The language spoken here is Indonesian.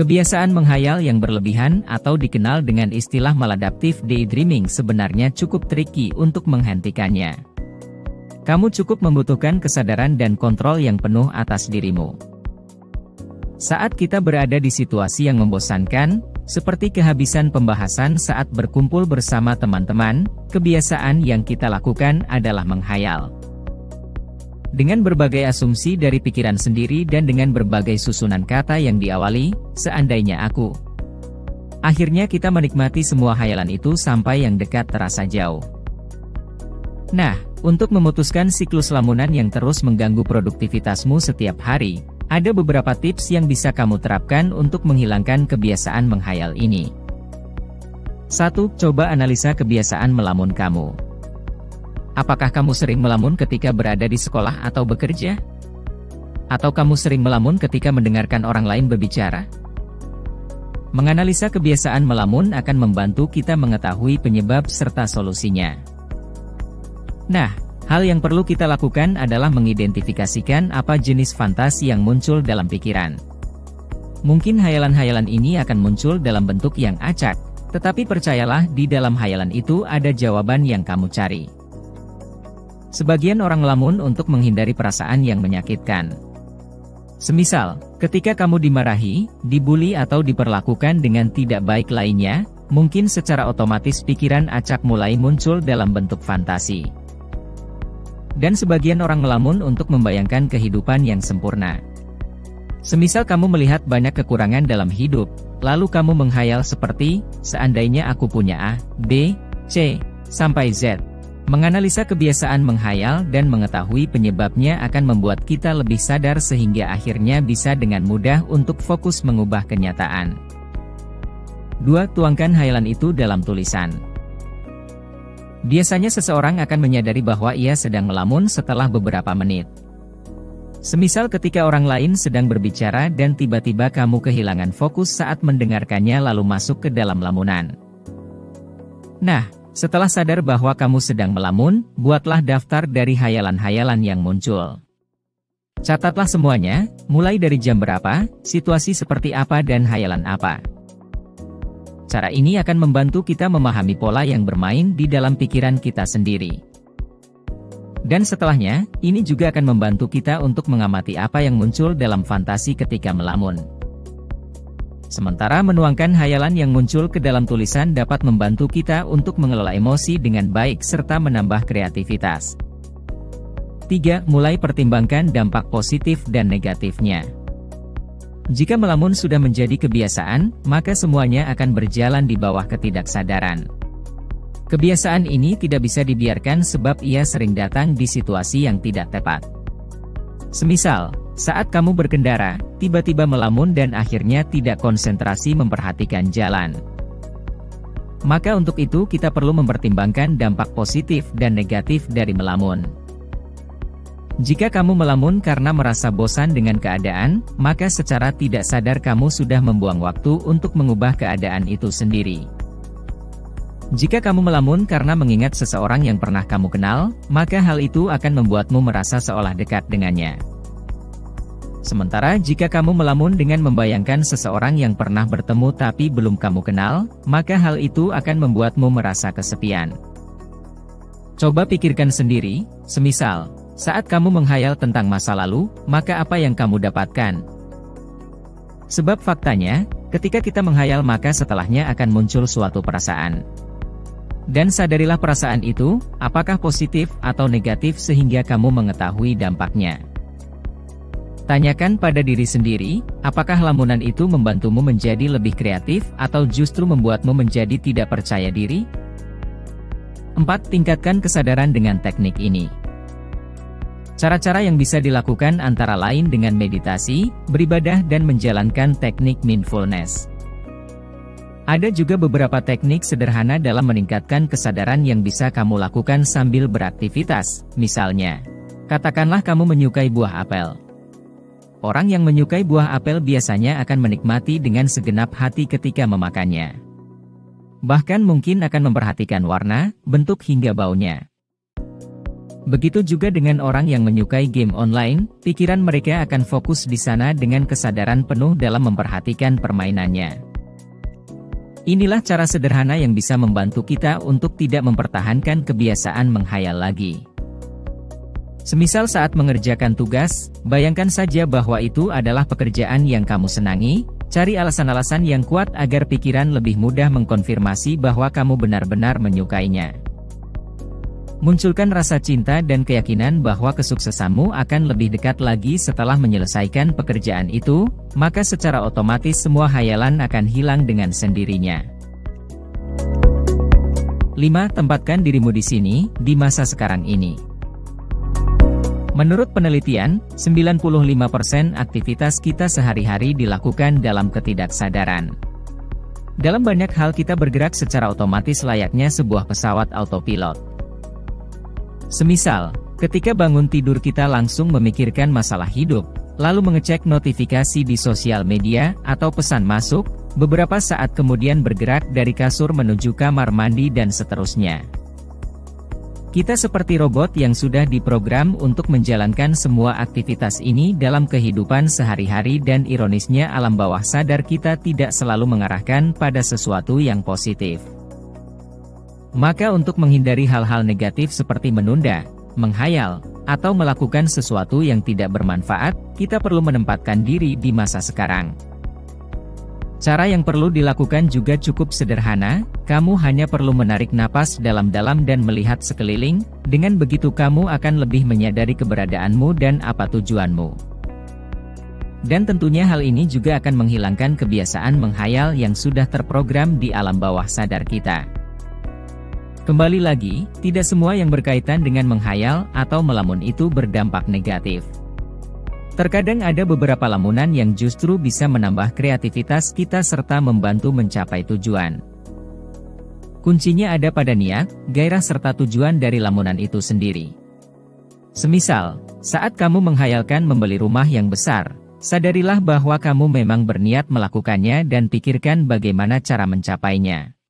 Kebiasaan menghayal yang berlebihan atau dikenal dengan istilah maladaptive daydreaming sebenarnya cukup tricky untuk menghentikannya. Kamu cukup membutuhkan kesadaran dan kontrol yang penuh atas dirimu. Saat kita berada di situasi yang membosankan, seperti kehabisan pembahasan saat berkumpul bersama teman-teman, kebiasaan yang kita lakukan adalah menghayal. Dengan berbagai asumsi dari pikiran sendiri dan dengan berbagai susunan kata yang diawali, seandainya aku. Akhirnya kita menikmati semua hayalan itu sampai yang dekat terasa jauh. Nah, untuk memutuskan siklus lamunan yang terus mengganggu produktivitasmu setiap hari, ada beberapa tips yang bisa kamu terapkan untuk menghilangkan kebiasaan menghayal ini. 1. Coba analisa kebiasaan melamun kamu. Apakah kamu sering melamun ketika berada di sekolah atau bekerja? Atau kamu sering melamun ketika mendengarkan orang lain berbicara? Menganalisa kebiasaan melamun akan membantu kita mengetahui penyebab serta solusinya. Nah, hal yang perlu kita lakukan adalah mengidentifikasikan apa jenis fantasi yang muncul dalam pikiran. Mungkin hayalan-hayalan ini akan muncul dalam bentuk yang acak, tetapi percayalah di dalam hayalan itu ada jawaban yang kamu cari. Sebagian orang melamun untuk menghindari perasaan yang menyakitkan. Semisal, ketika kamu dimarahi, dibuli atau diperlakukan dengan tidak baik lainnya, mungkin secara otomatis pikiran acak mulai muncul dalam bentuk fantasi. Dan sebagian orang melamun untuk membayangkan kehidupan yang sempurna. Semisal kamu melihat banyak kekurangan dalam hidup, lalu kamu menghayal seperti, seandainya aku punya A, B, C, sampai Z. Menganalisa kebiasaan menghayal dan mengetahui penyebabnya akan membuat kita lebih sadar sehingga akhirnya bisa dengan mudah untuk fokus mengubah kenyataan. 2. Tuangkan hayalan itu dalam tulisan. Biasanya seseorang akan menyadari bahwa ia sedang melamun setelah beberapa menit. Semisal ketika orang lain sedang berbicara dan tiba-tiba kamu kehilangan fokus saat mendengarkannya lalu masuk ke dalam lamunan. Nah, setelah sadar bahwa kamu sedang melamun, buatlah daftar dari hayalan-hayalan yang muncul. Catatlah semuanya, mulai dari jam berapa, situasi seperti apa dan hayalan apa. Cara ini akan membantu kita memahami pola yang bermain di dalam pikiran kita sendiri. Dan setelahnya, ini juga akan membantu kita untuk mengamati apa yang muncul dalam fantasi ketika melamun. Sementara menuangkan hayalan yang muncul ke dalam tulisan dapat membantu kita untuk mengelola emosi dengan baik serta menambah kreativitas. 3. Mulai pertimbangkan dampak positif dan negatifnya. Jika melamun sudah menjadi kebiasaan, maka semuanya akan berjalan di bawah ketidaksadaran. Kebiasaan ini tidak bisa dibiarkan sebab ia sering datang di situasi yang tidak tepat. Semisal, saat kamu berkendara, tiba-tiba melamun dan akhirnya tidak konsentrasi memperhatikan jalan. Maka untuk itu kita perlu mempertimbangkan dampak positif dan negatif dari melamun. Jika kamu melamun karena merasa bosan dengan keadaan, maka secara tidak sadar kamu sudah membuang waktu untuk mengubah keadaan itu sendiri. Jika kamu melamun karena mengingat seseorang yang pernah kamu kenal, maka hal itu akan membuatmu merasa seolah dekat dengannya. Sementara jika kamu melamun dengan membayangkan seseorang yang pernah bertemu tapi belum kamu kenal, maka hal itu akan membuatmu merasa kesepian. Coba pikirkan sendiri, semisal, saat kamu menghayal tentang masa lalu, maka apa yang kamu dapatkan? Sebab faktanya, ketika kita menghayal maka setelahnya akan muncul suatu perasaan. Dan sadarilah perasaan itu, apakah positif atau negatif sehingga kamu mengetahui dampaknya. Tanyakan pada diri sendiri, apakah lamunan itu membantumu menjadi lebih kreatif atau justru membuatmu menjadi tidak percaya diri? 4. Tingkatkan kesadaran dengan teknik ini. Cara-cara yang bisa dilakukan antara lain dengan meditasi, beribadah dan menjalankan teknik mindfulness. Ada juga beberapa teknik sederhana dalam meningkatkan kesadaran yang bisa kamu lakukan sambil beraktivitas, misalnya, katakanlah kamu menyukai buah apel. Orang yang menyukai buah apel biasanya akan menikmati dengan segenap hati ketika memakannya. Bahkan mungkin akan memperhatikan warna, bentuk hingga baunya. Begitu juga dengan orang yang menyukai game online, pikiran mereka akan fokus di sana dengan kesadaran penuh dalam memperhatikan permainannya. Inilah cara sederhana yang bisa membantu kita untuk tidak mempertahankan kebiasaan menghayal lagi. Semisal saat mengerjakan tugas, bayangkan saja bahwa itu adalah pekerjaan yang kamu senangi, cari alasan-alasan yang kuat agar pikiran lebih mudah mengkonfirmasi bahwa kamu benar-benar menyukainya. Munculkan rasa cinta dan keyakinan bahwa kesuksesanmu akan lebih dekat lagi setelah menyelesaikan pekerjaan itu, maka secara otomatis semua hayalan akan hilang dengan sendirinya. 5. Tempatkan dirimu di sini, di masa sekarang ini. Menurut penelitian, 95% aktivitas kita sehari-hari dilakukan dalam ketidaksadaran. Dalam banyak hal kita bergerak secara otomatis layaknya sebuah pesawat autopilot. Semisal, ketika bangun tidur kita langsung memikirkan masalah hidup, lalu mengecek notifikasi di sosial media atau pesan masuk, beberapa saat kemudian bergerak dari kasur menuju kamar mandi dan seterusnya. Kita seperti robot yang sudah diprogram untuk menjalankan semua aktivitas ini dalam kehidupan sehari-hari dan ironisnya alam bawah sadar kita tidak selalu mengarahkan pada sesuatu yang positif. Maka untuk menghindari hal-hal negatif seperti menunda, menghayal, atau melakukan sesuatu yang tidak bermanfaat, kita perlu menempatkan diri di masa sekarang. Cara yang perlu dilakukan juga cukup sederhana, kamu hanya perlu menarik napas dalam-dalam dan melihat sekeliling, dengan begitu kamu akan lebih menyadari keberadaanmu dan apa tujuanmu. Dan tentunya hal ini juga akan menghilangkan kebiasaan menghayal yang sudah terprogram di alam bawah sadar kita. Kembali lagi, tidak semua yang berkaitan dengan menghayal atau melamun itu berdampak negatif. Terkadang ada beberapa lamunan yang justru bisa menambah kreativitas kita serta membantu mencapai tujuan. Kuncinya ada pada niat, gairah serta tujuan dari lamunan itu sendiri. Semisal, saat kamu menghayalkan membeli rumah yang besar, sadarilah bahwa kamu memang berniat melakukannya dan pikirkan bagaimana cara mencapainya.